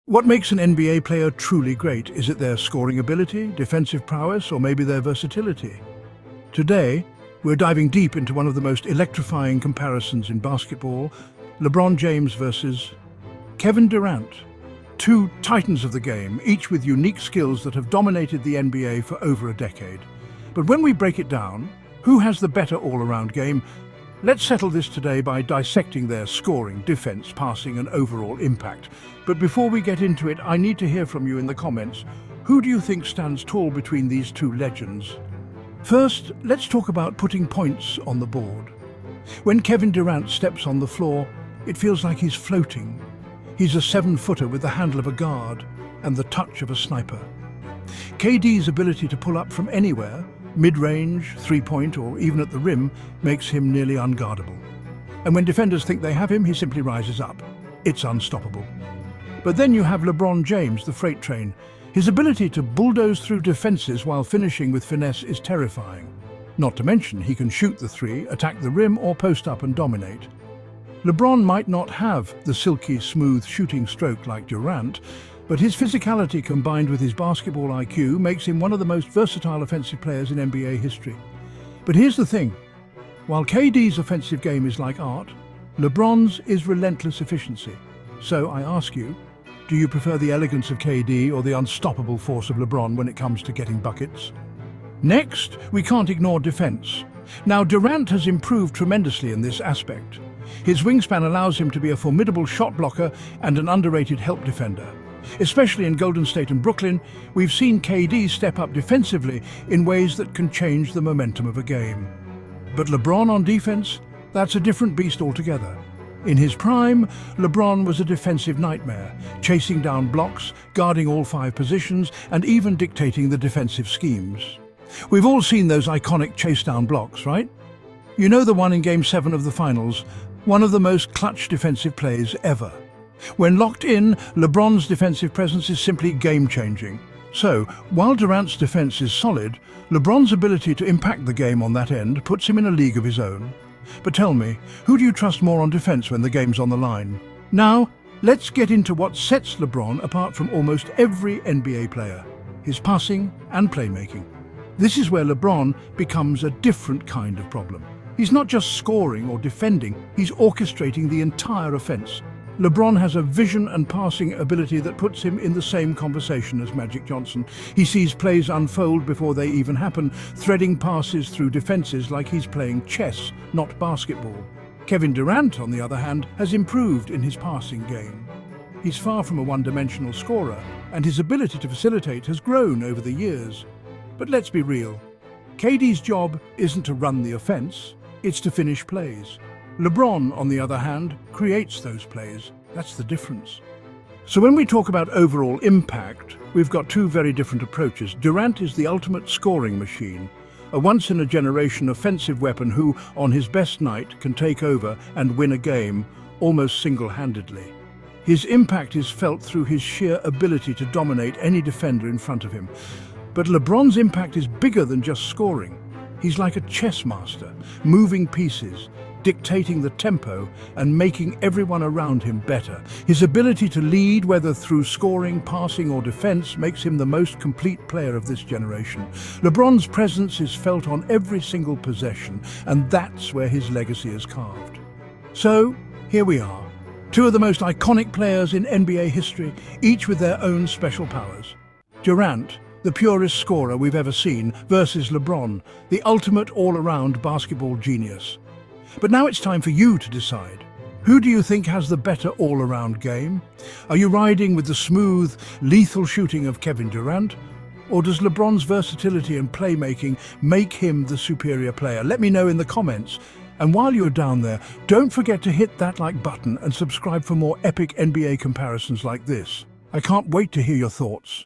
What makes an NBA player truly great? Is it their scoring ability, defensive prowess, or maybe their versatility? Today, we're diving deep into one of the most electrifying comparisons in basketball, LeBron James versus Kevin Durant. Two titans of the game, each with unique skills that have dominated the NBA for over a decade. But when we break it down, who has the better all-around game? Let's settle this today by dissecting their scoring, defense, passing, and overall impact. But before we get into it, I need to hear from you in the comments. Who do you think stands tall between these two legends? First, let's talk about putting points on the board. When Kevin Durant steps on the floor, it feels like he's floating. He's a 7-footer with the handle of a guard and the touch of a sniper. KD's ability to pull up from anywhere, mid-range, three-point, or even at the rim, makes him nearly unguardable. And when defenders think they have him, he simply rises up. It's unstoppable. But then you have LeBron James, the freight train. His ability to bulldoze through defenses while finishing with finesse is terrifying. Not to mention, he can shoot the three, attack the rim, or post up and dominate. LeBron might not have the silky, smooth shooting stroke like Durant, but his physicality combined with his basketball IQ makes him one of the most versatile offensive players in NBA history. But here's the thing. While KD's offensive game is like art, LeBron's is relentless efficiency. So I ask you, do you prefer the elegance of KD or the unstoppable force of LeBron when it comes to getting buckets? Next, we can't ignore defense. Now, Durant has improved tremendously in this aspect. His wingspan allows him to be a formidable shot blocker and an underrated help defender. Especially in Golden State and Brooklyn, we've seen KD step up defensively in ways that can change the momentum of a game. But LeBron on defense, that's a different beast altogether. In his prime, LeBron was a defensive nightmare, chasing down blocks, guarding all 5 positions, and even dictating the defensive schemes. We've all seen those iconic chase-down blocks, right? You know, the one in Game 7 of the Finals, one of the most clutch defensive plays ever. When locked in, LeBron's defensive presence is simply game-changing. So, while Durant's defense is solid, LeBron's ability to impact the game on that end puts him in a league of his own. But tell me, who do you trust more on defense when the game's on the line? Now, let's get into what sets LeBron apart from almost every NBA player: his passing and playmaking. This is where LeBron becomes a different kind of problem. He's not just scoring or defending, he's orchestrating the entire offense. LeBron has a vision and passing ability that puts him in the same conversation as Magic Johnson. He sees plays unfold before they even happen, threading passes through defenses like he's playing chess, not basketball. Kevin Durant, on the other hand, has improved in his passing game. He's far from a one-dimensional scorer, and his ability to facilitate has grown over the years. But let's be real. KD's job isn't to run the offense, it's to finish plays. LeBron, on the other hand, creates those plays. That's the difference. So when we talk about overall impact, we've got two very different approaches. Durant is the ultimate scoring machine, a once-in-a-generation offensive weapon who, on his best night, can take over and win a game almost single-handedly. His impact is felt through his sheer ability to dominate any defender in front of him. But LeBron's impact is bigger than just scoring. He's like a chess master, moving pieces, dictating the tempo and making everyone around him better. His ability to lead, whether through scoring, passing or defense, makes him the most complete player of this generation. LeBron's presence is felt on every single possession, and that's where his legacy is carved. So, here we are. Two of the most iconic players in NBA history, each with their own special powers. Durant, the purest scorer we've ever seen, versus LeBron, the ultimate all-around basketball genius. But now it's time for you to decide. Who do you think has the better all-around game? Are you riding with the smooth, lethal shooting of Kevin Durant? Or does LeBron's versatility and playmaking make him the superior player? Let me know in the comments. And while you're down there, don't forget to hit that like button and subscribe for more epic NBA comparisons like this. I can't wait to hear your thoughts.